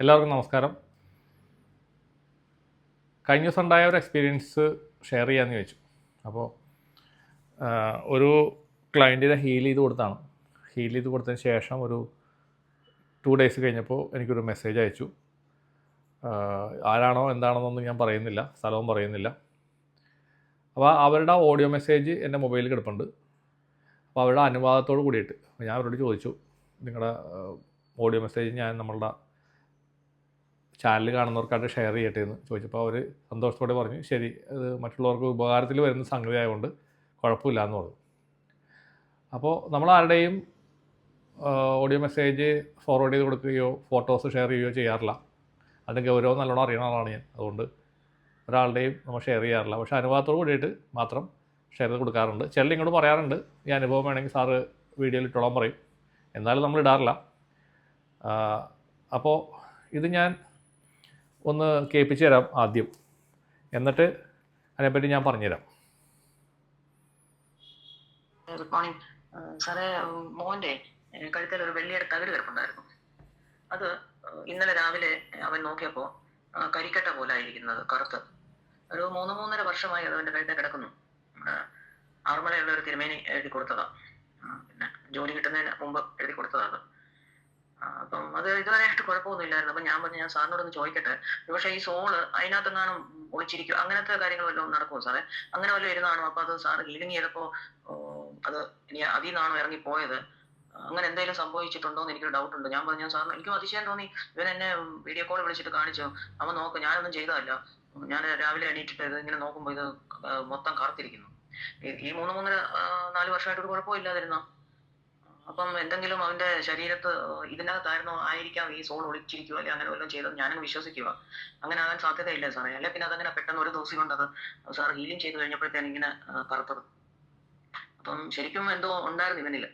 എല്ലാവർക്കും നമസ്കാരം. കഴിഞ്ഞ ദിവസം ഉണ്ടായ ഒരു എക്സ്പീരിയൻസ് ഷെയർ ചെയ്യാമെന്ന് ചോദിച്ചു. അപ്പോൾ ഒരു ക്ലയൻറ്റിനെ ഹീൽ ചെയ്ത് കൊടുത്തതിന് ശേഷം ഒരു 2 days കഴിഞ്ഞപ്പോൾ എനിക്കൊരു മെസ്സേജ് അയച്ചു. ആരാണോ എന്താണെന്നൊന്നും ഞാൻ പറയുന്നില്ല, സ്ഥലവും പറയുന്നില്ല. അപ്പോൾ അവരുടെ ഓഡിയോ മെസ്സേജ് എൻ്റെ മൊബൈലിൽ കിടപ്പുണ്ട്. അപ്പോൾ അവരുടെ അനുവാദത്തോട് കൂടിയിട്ട് ഞാൻ അവരോട് ചോദിച്ചു, നിങ്ങളുടെ ഓഡിയോ മെസ്സേജ് ഞാൻ നമ്മളുടെ ചാനൽ കാണുന്നവർക്കായിട്ട് ഷെയർ ചെയ്യട്ടെ എന്ന് ചോദിച്ചപ്പോൾ അവർ സന്തോഷത്തോടെ പറഞ്ഞു, ശരി, അത് മറ്റുള്ളവർക്ക് ഉപകാരത്തിൽ വരുന്ന സംഗതി ആയതുകൊണ്ട് കുഴപ്പമില്ല എന്ന് പറഞ്ഞു. അപ്പോൾ നമ്മൾ ആരുടെയും ഓഡിയോ മെസ്സേജ് ഫോർവേഡ് ചെയ്ത് കൊടുക്കുകയോ ഫോട്ടോസ് ഷെയർ ചെയ്യുകയോ ചെയ്യാറില്ല. അതിൻ്റെ ഗൗരവം നല്ലോണം അറിയണ ആളാണ് ഞാൻ. അതുകൊണ്ട് ഒരാളുടെയും നമ്മൾ ഷെയർ ചെയ്യാറില്ല. പക്ഷേ അനുഭവത്തോട് കൂടിയിട്ട് മാത്രം ഷെയർ ചെയ്ത് കൊടുക്കാറുണ്ട്. ചിലർ ഇങ്ങോട്ട് പറയാറുണ്ട്, ഈ അനുഭവം വേണമെങ്കിൽ സാറ് വീഡിയോയിൽ ഇട്ടോളാൻ പറയും. എന്നാലും നമ്മൾ ഇടാറില്ല. അപ്പോൾ ഇത് ഞാൻ ഒന്ന് കേൾപ്പിച്ച് തരാം ആദ്യം, എന്നിട്ട് അതിനെപ്പറ്റി ഞാൻ പറഞ്ഞുതരാം. ഗുഡ് മോർണിംഗ് സാറേ. മോൻ്റെ കഴുത്തിൽ ഒരു വെള്ളിയുടെ തകിട് കിടപ്പുണ്ടായിരുന്നു. അത് ഇന്നലെ രാവിലെ അവൻ നോക്കിയപ്പോൾ കരിക്കട്ട പോലെ ആയിരിക്കുന്നത്, കറുത്ത്. ഒരു 3-3.5 വർഷമായി അത് അവൻ്റെ കഴുത്തിൽ കിടക്കുന്നു. നമ്മുടെ ആറന്മുളയുള്ള ഒരു തിരുമേനി എഴുതി കൊടുത്തതാണ്. പിന്നെ ജോലി കിട്ടുന്നതിന് മുമ്പ് എഴുതി കൊടുത്തതാണ്. അപ്പം അത് ഇതുവരെയായിട്ട് കുഴപ്പമൊന്നുമില്ലായിരുന്നു. അപ്പം ഞാൻ പറഞ്ഞു, ഞാൻ സാറിനോടൊന്ന് ചോദിക്കട്ടെ, പക്ഷേ ഈ സോള് അതിനകത്തെങ്ങാനും ഒളിച്ചിരിക്കും, അങ്ങനത്തെ കാര്യങ്ങൾ വല്ലതും നടക്കുമോ സാറേ? അങ്ങനെ വല്ലതും ഇരുന്നാണോ? അപ്പോൾ അത് സാറ് ഹീലിംഗ് ചെയ്തപ്പോൾ അത് ഇനി അതിൽ നിന്നാണോ ഇറങ്ങിപ്പോയത്? അങ്ങനെ എന്തെങ്കിലും സംഭവിച്ചിട്ടുണ്ടോ എന്ന് എനിക്കൊരു ഡൗട്ടുണ്ട്. ഞാൻ പറഞ്ഞു, സാറിന് എനിക്കും അതിശയം തോന്നി. ഇവൻ എന്നെ വീഡിയോ കോൾ വിളിച്ചിട്ട് കാണിച്ചു. അവൻ നോക്ക്, ഞാനൊന്നും ചെയ്തതല്ല, ഞാൻ രാവിലെ എണീറ്റിട്ട് ഇത് ഇങ്ങനെ നോക്കുമ്പോൾ ഇത് മൊത്തം കറുത്തിരിക്കുന്നു. ഈ 3-4 വർഷമായിട്ട് ഒരു കുഴപ്പമില്ലാതിരുന്ന. അപ്പം എന്തെങ്കിലും അവന്റെ ശരീരത്ത് ഇതിനകത്തായിരുന്നോ ആയിരിക്കാം ഈ സോൾ ഒളിച്ചിരിക്കുക, അല്ലെങ്കിൽ അങ്ങനെ വല്ലതും ചെയ്തത് ഞാനങ്ങ് വിശ്വസിക്കുക. അങ്ങനെ ആകാൻ സാധ്യതയില്ല സാറേ. അല്ലെ പിന്നെ അതങ്ങനെ പെട്ടെന്ന് ഒരു ദിവസം കൊണ്ട് അത് സാർ ഹീലിംഗ് ചെയ്ത് കഴിഞ്ഞപ്പോഴത്തേന് ഇങ്ങനെ കറുത്തത്. അപ്പം ശരിക്കും എന്തോ ഉണ്ടായിരുന്നു ഇവനിൽ.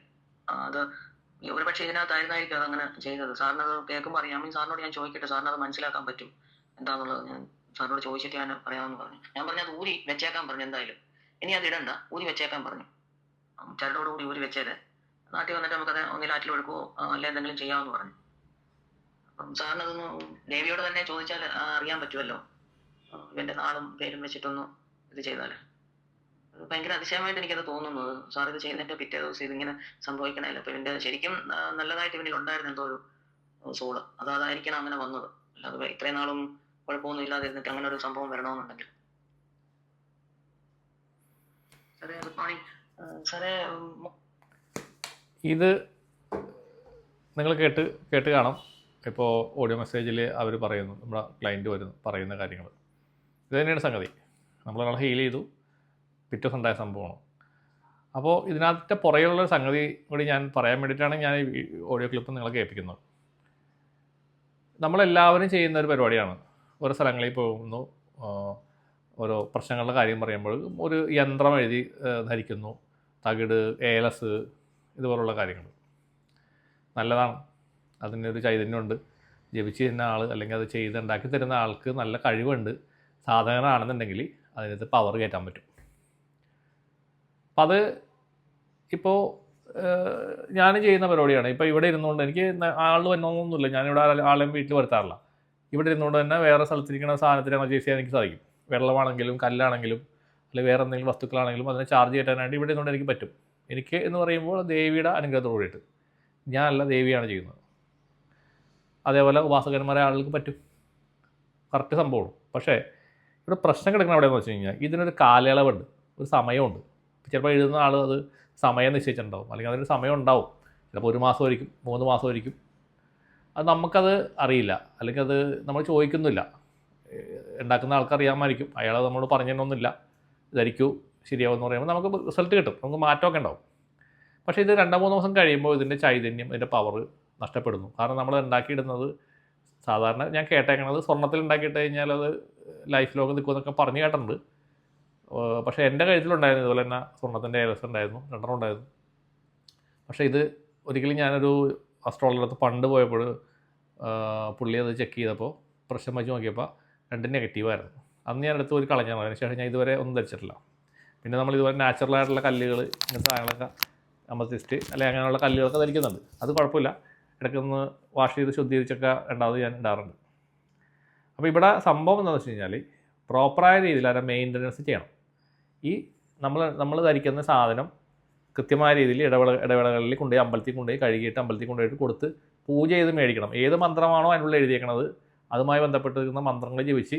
അത് ഒരു പക്ഷേ ഇതിനകത്തായിരുന്നായിരിക്കും അതങ്ങനെ ചെയ്തത്. സാറിനത് കേൾക്കുമ്പോൾ അറിയാമെങ്കിൽ സാറിനോട് ഞാൻ ചോദിക്കട്ടെ, സാറിനത് മനസ്സിലാക്കാൻ പറ്റും എന്താണെന്നുള്ളത്. ഞാൻ സാറിനോട് ചോദിച്ചിട്ട് ഞാൻ പറയാമെന്ന് പറഞ്ഞു. ഞാൻ പറഞ്ഞു അത് ഊരി വെച്ചേക്കാൻ പറഞ്ഞു. എന്തായാലും ഇനി അത് ഇടണ്ട, ഊരി വെച്ചേക്കാൻ പറഞ്ഞു. ചരടോടുകൂടി ഊരി വെച്ചേരെ, നാട്ടിൽ വന്നിട്ട് നമുക്കത് ഒന്നിൽ ആറ്റിൽ ഒഴുക്കുമോ അല്ലെ എന്തെങ്കിലും ചെയ്യാമെന്ന് പറഞ്ഞു. അപ്പം സാറിനതൊന്ന് ദേവിയോട് തന്നെ ചോദിച്ചാൽ അറിയാൻ പറ്റുമല്ലോ, ഇവന്റെ നാളും പേരും വെച്ചിട്ടൊന്ന് ഇത് ചെയ്താൽ. ഭയങ്കര അതിശയമായിട്ട് എനിക്കത് തോന്നുന്നത്. സാർ ഇത് ചെയ്യുന്നതിന്റെ പിറ്റേ ദിവസം ഇതിങ്ങനെ സംഭവിക്കണമല്ലോ. അപ്പൊ ഇവന്റെ ശരിക്കും നല്ലതായിട്ട് ഇവനിൽ ഉണ്ടായിരുന്നു എന്തോ ഒരു സോള്. അതായിരിക്കണം അങ്ങനെ വന്നത്. അല്ലാതെ ഇത്രയും നാളും കുഴപ്പമൊന്നും ഇല്ലാതിരുന്നിട്ട് അങ്ങനെ ഒരു സംഭവം വരണമെന്നുണ്ടെങ്കിൽ. സാറേ ഗുഡ് മോർണിംഗ് സാറേ. ഇത് നിങ്ങൾ കേട്ട് കാണാം. ഇപ്പോൾ ഓഡിയോ മെസ്സേജിൽ അവർ പറയുന്നു, നമ്മുടെ ക്ലയൻറ്റ് പറയുന്ന കാര്യങ്ങൾ ഇത് തന്നെയാണ് സംഗതി. നമ്മളൊരാളെ ഹീൽ ചെയ്തു, പിറ്റേ ദിവസം ഉണ്ടായ സംഭവമാണ്. അപ്പോൾ ഇതിനകത്തെ പുറകെയുള്ളൊരു സംഗതി കൂടി ഞാൻ പറയാൻ വേണ്ടിയിട്ടാണ് ഞാൻ ഈ ഓഡിയോ ക്ലിപ്പ് നിങ്ങളെ കേൾപ്പിക്കുന്നത്. നമ്മളെല്ലാവരും ചെയ്യുന്ന ഒരു പരിപാടിയാണ്. ഓരോ സ്ഥലങ്ങളിൽ പോകുന്നു, ഓരോ പ്രശ്നങ്ങളുടെ കാര്യം പറയുമ്പോൾ ഒരു യന്ത്രം എഴുതി ധരിക്കുന്നു, തകിട്, ഏലസ്, ഇതുപോലുള്ള കാര്യങ്ങൾ നല്ലതാണ്. അതിനൊരു ചൈതന്യമുണ്ട്. ജപിച്ച് തരുന്ന ആൾ അല്ലെങ്കിൽ അത് ഉണ്ടാക്കി തരുന്ന ആൾക്ക് നല്ല കഴിവുണ്ട്. സാധനങ്ങളാണെന്നുണ്ടെങ്കിൽ അതിനകത്ത് പവർ കയറ്റാൻ പറ്റും. അപ്പം അത് ഇപ്പോൾ ഞാൻ ചെയ്യുന്ന പരിപാടിയാണ്. ഇപ്പോൾ ഇവിടെ ഇരുന്നുകൊണ്ട് എനിക്ക് ആൾ വന്നൊന്നുമില്ല, ഞാനിവിടെ ആളെയും വീട്ടിൽ വരുത്താറില്ല. ഇവിടെ ഇരുന്നുകൊണ്ട് തന്നെ വേറെ സ്ഥലത്തിരിക്കുന്ന സാധനത്തിന് അഡ്ജസ്റ്റ് ചെയ്യാൻ എനിക്ക് സാധിക്കും. വെള്ളമാണെങ്കിലും കല്ലാണെങ്കിലും അല്ലെങ്കിൽ വേറെ എന്തെങ്കിലും വസ്തുക്കളാണെങ്കിലും അതിനെ ചാർജ് ചെയ്യാനായിട്ട് ഇവിടെ ഇരുന്നുകൊണ്ട് എനിക്ക് പറ്റും. എനിക്ക് എന്ന് പറയുമ്പോൾ ദേവിയുടെ അനുഗ്രഹത്തോട് കൂടിയിട്ട്, ഞാനല്ല ദേവിയാണ് ചെയ്യുന്നത്. അതേപോലെ ഉപാസകന്മാരെ ആളുകൾക്ക് പറ്റും, കറക്റ്റ് സംഭവമാണ്. പക്ഷേ ഇവിടെ പ്രശ്നം കിടക്കുന്ന എവിടെയെന്ന് വെച്ച് കഴിഞ്ഞാൽ ഇതിനൊരു കാലയളവുണ്ട്, ഒരു സമയമുണ്ട്. ചിലപ്പോൾ എഴുതുന്ന ആൾ അത് സമയം നിശ്ചയിച്ചിട്ടുണ്ടാവും, അല്ലെങ്കിൽ അതിനൊരു സമയം ഉണ്ടാവും. ചിലപ്പോൾ 1 മാസമായിരിക്കും, 3 മാസമായിരിക്കും. അത് നമുക്കത് അറിയില്ല, അല്ലെങ്കിൽ അത് നമ്മൾ ചോദിക്കുന്നില്ല. ഉണ്ടാക്കുന്ന ആൾക്കറിയാമായിരിക്കും, അയാൾ നമ്മളോട് പറഞ്ഞൊന്നുമില്ല, ധരിക്കൂ ശരിയാവുമെന്ന് പറയുമ്പോൾ നമുക്ക് റിസൾട്ട് കിട്ടും, നമുക്ക് മാറ്റമൊക്കെ ഉണ്ടാവും. പക്ഷേ ഇത് 2-3 ദിവസം കഴിയുമ്പോൾ ഇതിൻ്റെ ചൈതന്യം, ഇതിൻ്റെ പവർ നഷ്ടപ്പെടുന്നു. കാരണം നമ്മൾ ഉണ്ടാക്കിയിടുന്നത് സാധാരണ ഞാൻ കേട്ടേക്കണത് സ്വർണ്ണത്തിൽ ഉണ്ടാക്കിയിട്ട് കഴിഞ്ഞാൽ അത് ലൈഫ് ലോങ് നിൽക്കുമെന്നൊക്കെ പറഞ്ഞു കേട്ടിട്ടുണ്ട്. പക്ഷേ എൻ്റെ കഴുത്തിലുണ്ടായിരുന്നു ഇതുപോലെ തന്നെ സ്വർണ്ണത്തിൻ്റെ ഏലസ് ഉണ്ടായിരുന്നു, 2 ഉണ്ടായിരുന്നു. പക്ഷേ ഇത് ഒരിക്കലും ഞാനൊരു അസ്ട്രോളജറുടെ അടുത്ത് പണ്ട് പോയപ്പോൾ പുള്ളി അത് ചെക്ക് ചെയ്തപ്പോൾ പ്രശ്നം വെച്ച് നോക്കിയപ്പോൾ 2 നെഗറ്റീവായിരുന്നു. അന്ന് ഞാൻ അടുത്ത് ഒരു കളഞ്ഞാണ്. അതിനുശേഷം ഞാൻ ഇതുവരെ ഒന്നും ധരിച്ചിട്ടില്ല. പിന്നെ നമ്മൾ ഇതുപോലെ നാച്ചുറലായിട്ടുള്ള കല്ലുകൾ, ഇങ്ങനത്തെ സാധനങ്ങളൊക്കെ, അമത്തിസ്റ്റ് അല്ലെങ്കിൽ അങ്ങനെയുള്ള കല്ലുകളൊക്കെ ധരിക്കുന്നുണ്ട്. അത് കുഴപ്പമില്ല. ഇടയ്ക്കൊന്ന് വാഷ് ചെയ്ത് ശുദ്ധീകരിച്ചൊക്കെ രണ്ടാമത് ഞാൻ ഇടാറുണ്ട്. അപ്പോൾ ഇവിടെ സംഭവം എന്താണെന്ന് വെച്ച് കഴിഞ്ഞാൽ പ്രോപ്പറായ രീതിയിൽ അതിൻ്റെ മെയിൻ്റനൻസ് ചെയ്യണം. ഈ നമ്മൾ ധരിക്കുന്ന സാധനം കൃത്യമായ രീതിയിൽ ഇടവേളകളിൽ കൊണ്ടുപോയി അമ്പലത്തിൽ കൊണ്ടുപോയി കഴുകിയിട്ട് അമ്പലത്തിൽ കൊണ്ടുപോയിട്ട് കൊടുത്ത് പൂജ ചെയ്ത് മേടിക്കണം. ഏത് മന്ത്രമാണോ അതിനുള്ളിൽ എഴുതിയേക്കണത് അതുമായി ബന്ധപ്പെട്ടിരിക്കുന്ന മന്ത്രങ്ങൾ ജപിച്ച്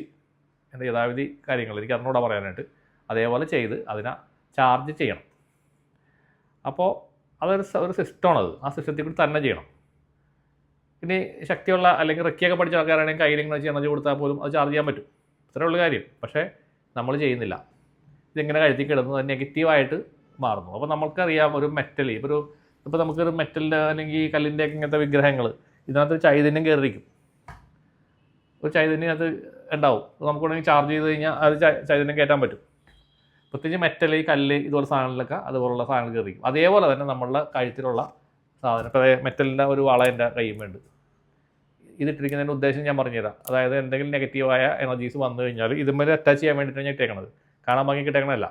എൻ്റെ യഥാവിധി കാര്യങ്ങൾ എനിക്ക് അതിനോട് പറയാനായിട്ട് അതേപോലെ ചെയ്ത് അതിനെ ചാർജ് ചെയ്യണം. അപ്പോൾ അതൊരു സിസ്റ്റമാണത്. ആ സിസ്റ്റത്തിൽ കൂടി തന്നെ ചെയ്യണം. ഇനി ശക്തിയുള്ള അല്ലെങ്കിൽ റെക്കിയൊക്കെ പഠിച്ച ആൾക്കാരാണെങ്കിൽ കയ്യിലിങ്ങനെ വെച്ച് എനർജി കൊടുത്താൽ പോലും അത് ചാർജ് ചെയ്യാൻ പറ്റും. ഇത്രയുള്ള കാര്യം. പക്ഷേ നമ്മൾ ചെയ്യുന്നില്ല. ഇതിങ്ങനെ കഴുത്തി കിടന്ന് നെഗറ്റീവായിട്ട് മാറുന്നു. അപ്പോൾ നമുക്കറിയാം ഒരു മെറ്റൽ ഇപ്പോൾ നമുക്കൊരു മെറ്റലിൻ്റെ അല്ലെങ്കിൽ കല്ലിൻ്റെ ഇങ്ങനത്തെ വിഗ്രഹങ്ങൾ ഇതിനകത്ത് ചൈതന്യം കയറിയിരിക്കും. ഒരു ചൈതന്യം അത് ഉണ്ടാവും. നമുക്ക് വേണമെങ്കിൽ ചാർജ് ചെയ്ത് കഴിഞ്ഞാൽ അത് ചൈതന്യം കയറ്റാൻ പറ്റും. പ്രത്യേകിച്ച് മെറ്റൽ, ഈ കല്ല് ഇതുപോലെ സാധനങ്ങളിലൊക്കെ അതുപോലുള്ള സാധനങ്ങൾ കയറിയിരിക്കും. അതേപോലെ തന്നെ നമ്മളുടെ കഴുത്തിലുള്ള സാധനം ഇപ്പോൾ മെറ്റലിൻ്റെ ഒരു വള എൻ്റെ കയ്യുമുണ്ട്. ഇതിട്ടിരിക്കുന്നതിൻ്റെ ഉദ്ദേശം ഞാൻ പറഞ്ഞുതരാം. അതായത് എന്തെങ്കിലും നെഗറ്റീവായ എനർജീസ് വന്നു കഴിഞ്ഞാൽ ഇതുമ്മേൽ അറ്റാച്ച് ചെയ്യാൻ വേണ്ടിയിട്ടാണ് ഞാൻ ഇട്ടേക്കണത്. കാണാൻ ഭംഗി കിട്ടേക്കണമല്ല.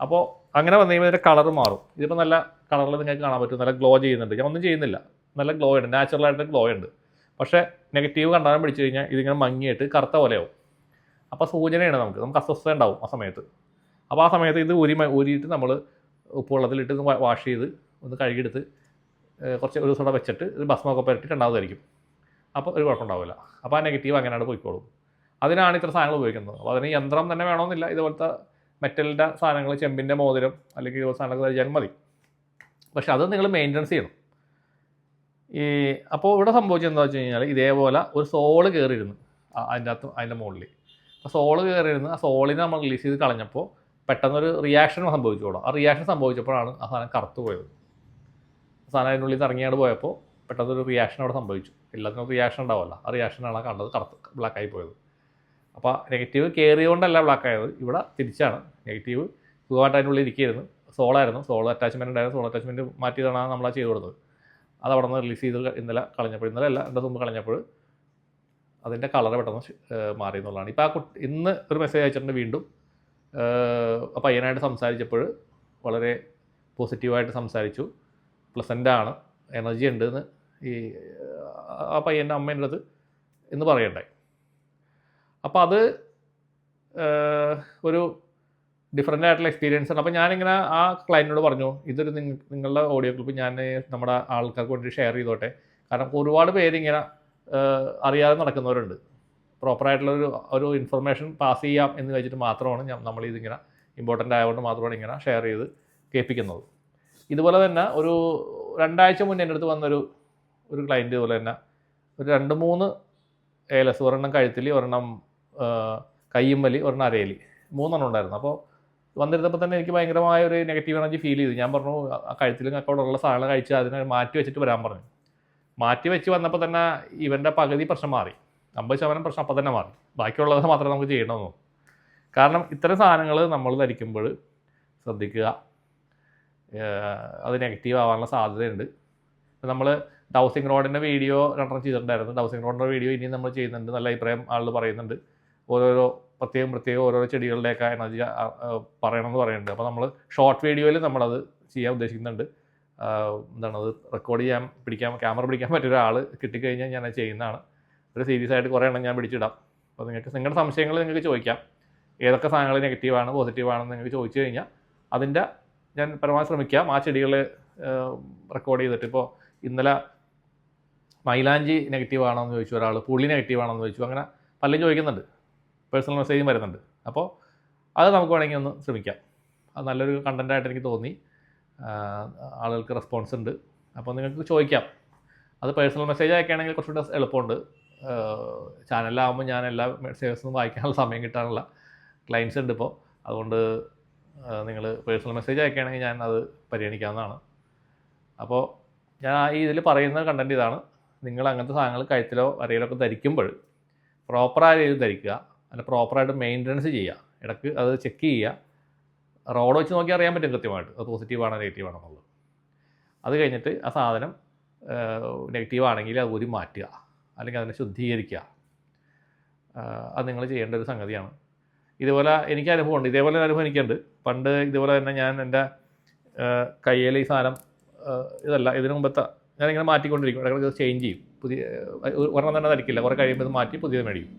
അപ്പോൾ അങ്ങനെ വന്നു കഴിയുമ്പോൾ ഇതിൻ്റെ കളർ മാറും. ഇതിപ്പോൾ നല്ല കളറിൽ നിങ്ങൾക്ക് കാണാൻ പറ്റും. നല്ല ഗ്ലോ ചെയ്യുന്നുണ്ട്. ഞാൻ ഒന്നും ചെയ്യുന്നില്ല. നല്ല ഗ്ലോ ഉണ്ട്. നാച്ചുറലായിട്ട് ഗ്ലോ ഉണ്ട്. പക്ഷേ നെഗറ്റീവ് കണ്ടാലും പിടിച്ചു കഴിഞ്ഞാൽ ഇതിങ്ങനെ മങ്ങിയിട്ട് കറുത്ത പോലെയാവും. അപ്പോൾ സൂചനയാണ് നമുക്ക് അസ്വസ്ഥത ഉണ്ടാവും ആ സമയത്ത്. അപ്പോൾ ആ സമയത്ത് ഇത് ഊരിയിട്ട് നമ്മൾ ഉപ്പുവെള്ളത്തിലിട്ട് വാഷ് ചെയ്ത് ഒന്ന് കഴുകിയെടുത്ത് കുറച്ച് ഒരു ദിവസം വെച്ചിട്ട് ഇത് ഭസ്മമൊക്കെ പുരട്ടി രണ്ടാമതായിരിക്കും. അപ്പോൾ ഒരു കുഴപ്പമുണ്ടാവില്ല. അപ്പോൾ ആ നെഗറ്റീവ് അങ്ങനെയാണ് പോയിക്കോളും. അതിനാണ് ഇത്ര സാധനങ്ങൾ ഉപയോഗിക്കുന്നത്. അപ്പോൾ അതിന് യന്ത്രം തന്നെ വേണമെന്നില്ല. ഇതുപോലത്തെ മെറ്റലിൻ്റെ സാധനങ്ങൾ, ചെമ്പിൻ്റെ മോതിരം അല്ലെങ്കിൽ ഇതുപോലെ സാധനങ്ങൾ ധരിച്ചാൽ മതി. പക്ഷെ അത് നിങ്ങൾ മെയിൻ്റനൻസ് ചെയ്യണം. അപ്പോൾ ഇവിടെ സംഭവിച്ചെന്താ വെച്ച് കഴിഞ്ഞാൽ ഇതേപോലെ ഒരു സോള് കയറിയിരുന്നു അതിൻ്റെ മുകളിൽ. അപ്പോൾ സോള് കയറിയിരുന്ന് ആ സോളിനെ നമ്മൾ റിലീസ് ചെയ്ത് കളഞ്ഞപ്പോൾ പെട്ടെന്നൊരു റിയാക്ഷൻ സംഭവിച്ചോളാം. ആ റിയാക്ഷൻ സംഭവിച്ചപ്പോഴാണ് ആ സാധനം കറുത്ത് പോയത്. സാധനം അതിനുള്ളിൽ ഇറങ്ങിയാണ്ട് പോയപ്പോൾ പെട്ടെന്നൊരു റിയാക്ഷൻ അവിടെ സംഭവിച്ചു. എല്ലാത്തിനും റിയാക്ഷൻ ഉണ്ടാവുമല്ലോ. ആ റിയാക്ഷനാണ് കണ്ടത് കറുത്ത് ബ്ലാക്കായി പോയത്. അപ്പോൾ നെഗറ്റീവ് കയറിയോണ്ടല്ല ബ്ലാക്കായത്. ഇവിടെ തിരിച്ചാണ്. നെഗറ്റീവ് സുഖമായിട്ട് അതിനുള്ളിൽ ഇരിക്കുകയായിരുന്നു. സോളായിരുന്നു. സോൾ അറ്റാച്ച്മെൻറ്റ് ഉണ്ടായിരുന്നു. സോൾ അറ്റാച്ച്മെൻറ്റ് മാറ്റിയതാണ് നമ്മൾ ചെയ്ത് കൊടുത്തത്. അത് അവിടെ നിന്ന് റിലീസ് ചെയ്ത് ഇന്നലെ കളഞ്ഞപ്പോൾ, ഇന്നലെ അല്ല 2 ദിവസം മുമ്പ് കളഞ്ഞപ്പോൾ അതിൻ്റെ കളർ പെട്ടെന്ന് മാറി എന്നുള്ളതാണ്. ഇപ്പോൾ ആ ഇന്ന് ഒരു മെസ്സേജ് അയച്ചിട്ടുണ്ട് വീണ്ടും. ആ പയ്യനായിട്ട് സംസാരിച്ചപ്പോൾ വളരെ പോസിറ്റീവായിട്ട് സംസാരിച്ചു. പ്ലസൻ്റാണ്, എനർജി ഉണ്ട് എന്ന് ആ പയ്യൻ്റെ അമ്മേൻ്റെ അടുത്ത് എന്ന് പറയണ്ടായി. അപ്പോൾ അത് ഒരു ഡിഫറൻ്റ് ആയിട്ടുള്ള എക്സ്പീരിയൻസ് ആണ്. അപ്പോൾ ഞാനിങ്ങനെ ആ ക്ലയൻറ്റിനോട് പറഞ്ഞു, ഇതൊരു നിങ്ങളുടെ ഓഡിയോ ക്ലിപ്പ് ഞാൻ നമ്മുടെ ആൾക്കാർക്ക് വേണ്ടി ഷെയർ ചെയ്തോട്ടെ. കാരണം ഒരുപാട് പേരിങ്ങനെ അറിയാതെ നടക്കുന്നവരുണ്ട്. പ്രോപ്പറായിട്ടുള്ളൊരു ഇൻഫർമേഷൻ പാസ് ചെയ്യാം എന്ന് വെച്ചിട്ട് മാത്രമാണ് നമ്മളിതിങ്ങനെ ഇമ്പോർട്ടൻ്റ് ആയതുകൊണ്ട് മാത്രമാണ് ഇങ്ങനെ ഷെയർ ചെയ്ത് കേൾപ്പിക്കുന്നത്. ഇതുപോലെ തന്നെ ഒരു 2 ആഴ്ച മുന്നേ എൻ്റെ അടുത്ത് വന്നൊരു ക്ലയൻറ്റ് ഇതുപോലെ തന്നെ ഒരു 2-3 ഏലസ്, ഒരെണ്ണം കഴുത്തിൽ, ഒരെണ്ണം കയ്യുമ്മലി, ഒരെണ്ണം അരയിൽ, 3 എണ്ണം ഉണ്ടായിരുന്നു. അപ്പോൾ വന്നിരുന്നപ്പോൾ തന്നെ എനിക്ക് ഭയങ്കരമായ ഒരു നെഗറ്റീവ് എനർജി ഫീൽ ചെയ്തു. ഞാൻ പറഞ്ഞു ആ കഴുത്തിലും അക്കൗണ്ടുള്ള സാധനം കഴിച്ച് അതിനെ മാറ്റി വെച്ചിട്ട് വരാൻ പറഞ്ഞു. മാറ്റി വെച്ച് വന്നപ്പോൾ തന്നെ ഇവൻ്റെ പകുതി പ്രശ്നം മാറി. 50% പ്രശ്നം അപ്പം തന്നെ മാറി. ബാക്കിയുള്ളത് മാത്രമേ നമുക്ക് ചെയ്യണമെന്നു. കാരണം ഇത്തരം സാധനങ്ങൾ നമ്മൾ ധരിക്കുമ്പോൾ ശ്രദ്ധിക്കുക, അത് നെഗറ്റീവ് ആവാനുള്ള സാധ്യതയുണ്ട്. നമ്മൾ ഡൗസിങ് റോഡിൻ്റെ വീഡിയോ 2 ചെയ്തിട്ടുണ്ടായിരുന്നു. ഡൗസിങ് റോഡിൻ്റെ വീഡിയോ ഇനിയും നമ്മൾ ചെയ്യുന്നുണ്ട്. നല്ല അഭിപ്രായം ആളുകൾ പറയുന്നുണ്ട്. ഓരോരോ പ്രത്യേകം ഓരോരോ ചെടികളുടെയൊക്കെ എനർജി പറയണമെന്ന് പറയുന്നുണ്ട്. അപ്പോൾ നമ്മൾ ഷോർട്ട് വീഡിയോയിൽ നമ്മളത് ചെയ്യാൻ ഉദ്ദേശിക്കുന്നുണ്ട്. എന്താണത് റെക്കോർഡ് ചെയ്യാൻ ക്യാമറ പിടിക്കാൻ പറ്റിയൊരാൾ കിട്ടിക്കഴിഞ്ഞാൽ ഞാൻ ചെയ്യുന്നതാണ്. ഒരു സീരിയസ് ആയിട്ട് കുറേ എണ്ണം ഞാൻ പിടിച്ചിടാം. അപ്പോൾ നിങ്ങൾക്ക് നിങ്ങളുടെ സംശയങ്ങൾ നിങ്ങൾക്ക് ചോദിക്കാം. ഏതൊക്കെ സാധനങ്ങൾ നെഗറ്റീവാണ് പോസിറ്റീവാണെന്ന് നിങ്ങൾക്ക് ചോദിച്ചു കഴിഞ്ഞാൽ അതിൻ്റെ ഞാൻ പരമാവധി ശ്രമിക്കാം ആ ചെടികൾ റെക്കോർഡ് ചെയ്തിട്ട്. ഇപ്പോൾ ഇന്നലെ മൈലാഞ്ചി നെഗറ്റീവാണോ എന്ന് ചോദിച്ചു ഒരാൾ, പുള്ളി നെഗറ്റീവാണോ എന്ന് ചോദിച്ചു. അങ്ങനെ പലരും ചോദിക്കുന്നുണ്ട്, പേഴ്സണൽ മെസ്സേജും വരുന്നുണ്ട്. അപ്പോൾ അത് നമുക്ക് വേണമെങ്കിൽ ഒന്ന് ശ്രമിക്കാം. അത് നല്ലൊരു കണ്ടൻറ്റായിട്ട് എനിക്ക് തോന്നി. ആളുകൾക്ക് റെസ്പോൺസ് ഉണ്ട്. അപ്പോൾ നിങ്ങൾക്ക് ചോദിക്കാം. അത് പേഴ്സണൽ മെസ്സേജ് അയക്കുകയാണെങ്കിൽ കുറച്ചുകൂടെ എളുപ്പമുണ്ട്. ചാനലിലാകുമ്പോൾ ഞാൻ എല്ലാ മെസ്സേജസും വായിക്കാനുള്ള സമയം കിട്ടാനുള്ള ക്ലയൻസ് ഉണ്ട് ഇപ്പോൾ. അതുകൊണ്ട് നിങ്ങൾ പേഴ്സണൽ മെസ്സേജ് അയക്കുകയാണെങ്കിൽ ഞാൻ അത് പരിഗണിക്കാവുന്നതാണ്. അപ്പോൾ ഞാൻ ഈ ഇതിൽ പറയുന്ന കണ്ടൻറ്റ് ഇതാണ്. നിങ്ങൾ അങ്ങനത്തെ സാധനങ്ങൾ കഴുത്തിലോ അരയിലൊക്കെ ധരിക്കുമ്പോൾ പ്രോപ്പറായ രീതിയിൽ ധരിക്കുക. അല്ല പ്രോപ്പറായിട്ട് മെയിൻ്റനൻസ് ചെയ്യുക. ഇടയ്ക്ക് അത് ചെക്ക് ചെയ്യുക. റോഡ് വെച്ച് നോക്കി അറിയാൻ പറ്റും കൃത്യമായിട്ട് അത് പോസിറ്റീവാണോ നെഗറ്റീവാണോ എന്നുള്ളത്. അത് കഴിഞ്ഞിട്ട് ആ സാധനം നെഗറ്റീവാണെങ്കിൽ അത് ഊരി മാറ്റുക, അല്ലെങ്കിൽ അതിനെ ശുദ്ധീകരിക്കുക. അത് നിങ്ങൾ ചെയ്യേണ്ട ഒരു സംഗതിയാണ്. ഇതുപോലെ എനിക്ക് അനുഭവമുണ്ട്. ഇതേപോലെ അനുഭവം എനിക്കുണ്ട്. പണ്ട് ഇതുപോലെ തന്നെ ഞാൻ എൻ്റെ കയ്യിൽ ഈ സാധനം ഇതല്ല, ഇതിനു മുമ്പത്തെ ഞാനിങ്ങനെ മാറ്റിക്കൊണ്ടിരിക്കും, ഇടയ്ക്കിടയ്ക്ക് ചേഞ്ച് ചെയ്യും. പുതിയ ഒരെണ്ണം തന്നെ ധരിക്കില്ല, കുറേ കഴിയുമ്പോൾ ഇത് മാറ്റി പുതിയത് മേടിക്കും.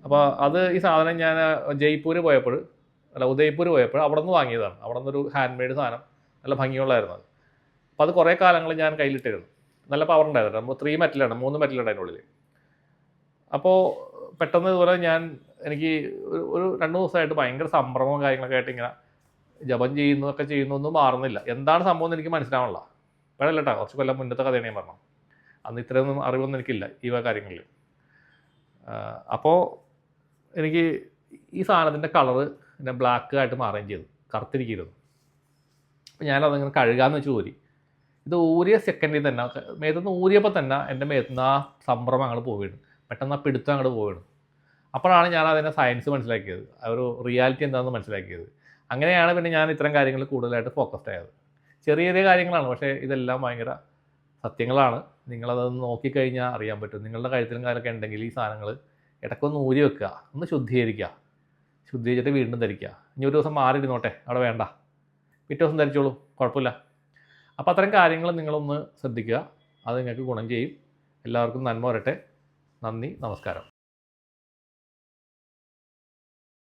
അപ്പോൾ അത് ഈ സാധനം ഞാൻ ജയ്പൂർ പോയപ്പോൾ, അല്ല ഉദയ്പൂർ പോയപ്പോൾ അവിടെ നിന്ന് വാങ്ങിയതാണ്. അവിടെ നിന്നൊരു ഹാൻഡ് മെയ്ഡ് സാധനം, നല്ല ഭംഗിയുള്ളതായിരുന്നു അത്. അപ്പോൾ അത് കുറേ കാലങ്ങൾ ഞാൻ കയ്യിലിട്ടിരുന്നു. നല്ല പവർ ഉണ്ടായിരുന്നു. നമ്മൾ 3 മെറ്റലാണ്, 3 മെറ്റലുണ്ട് അതിനുള്ളിൽ. അപ്പോൾ പെട്ടെന്ന് ഇതുപോലെ എനിക്ക് ഒരു 2 ദിവസമായിട്ട് ഭയങ്കര സംഭ്രമവും കാര്യങ്ങളൊക്കെ ആയിട്ട് ഇങ്ങനെ ജപം ചെയ്യുന്നു ഒന്നും മാറുന്നില്ല. എന്താണ് സംഭവം എന്ന് എനിക്ക് മനസ്സിലാവണില്ല. ഇപ്പോഴല്ല കേട്ടോ, കുറച്ച് കൊല്ലം മുന്നത്തെ കഥയാണ് ഞാൻ പറഞ്ഞത്. അന്ന് ഇത്രയൊന്നും അറിവൊന്നും എനിക്കില്ല ഈ കാര്യങ്ങളിൽ. അപ്പോൾ എനിക്ക് ഈ സാധനത്തിൻ്റെ കളറ് പിന്നെ ബ്ലാക്ക് ആയിട്ട് മാറുകയും ചെയ്തു, കറുത്തിരിക്കുന്നു. അപ്പോൾ ഞാനതിങ്ങനെ കഴുകാമെന്ന് വെച്ച് ഊരി. ഇത് ഊരിയ സെക്കൻഡിൽ തന്നെ, മേത്തുനിന്ന് ഊരിയപ്പോൾ തന്നെ എൻ്റെ മേത്തുനിന്ന് ആ സംഭ്രമം അങ്ങോട്ട് പോവുകയാണ്, പെട്ടെന്ന് ആ പിടുത്തം അങ്ങോട്ട് പോവുകയാണ്. അപ്പോഴാണ് ഞാൻ അതിനെ സയൻസ് മനസ്സിലാക്കിയത്, ആ ഒരു റിയാലിറ്റി എന്താണെന്ന് മനസ്സിലാക്കിയത്. അങ്ങനെയാണ് പിന്നെ ഞാൻ ഇത്തരം കാര്യങ്ങൾ കൂടുതലായിട്ട് ഫോക്കസ്ഡ് ആയത്. ചെറിയ ചെറിയ കാര്യങ്ങളാണ്, പക്ഷേ ഇതെല്ലാം ഭയങ്കര സത്യങ്ങളാണ്. നിങ്ങളത് നോക്കിക്കഴിഞ്ഞാൽ അറിയാൻ പറ്റും. നിങ്ങളുടെ കഴുത്തിലും കാലൊക്കെ ഉണ്ടെങ്കിൽ ഈ സാധനങ്ങൾ ഇടയ്ക്കൊന്ന് ഊരി വെക്കുക, ഒന്ന് ശുദ്ധീകരിച്ചിട്ട് വീണ്ടും ധരിക്കുക. ഇനി ഒരു ദിവസം മാറിയിരുന്നോട്ടെ, അവിടെ വേണ്ട, പിറ്റേ ദിവസം ധരിച്ചോളൂ, കുഴപ്പമില്ല. അപ്പോൾ അത്തരം കാര്യങ്ങൾ നിങ്ങളൊന്ന് ശ്രദ്ധിക്കുക, അത് നിങ്ങൾക്ക് ഗുണം ചെയ്യും. എല്ലാവർക്കും നന്മ വരട്ടെ. നന്ദി, നമസ്കാരം.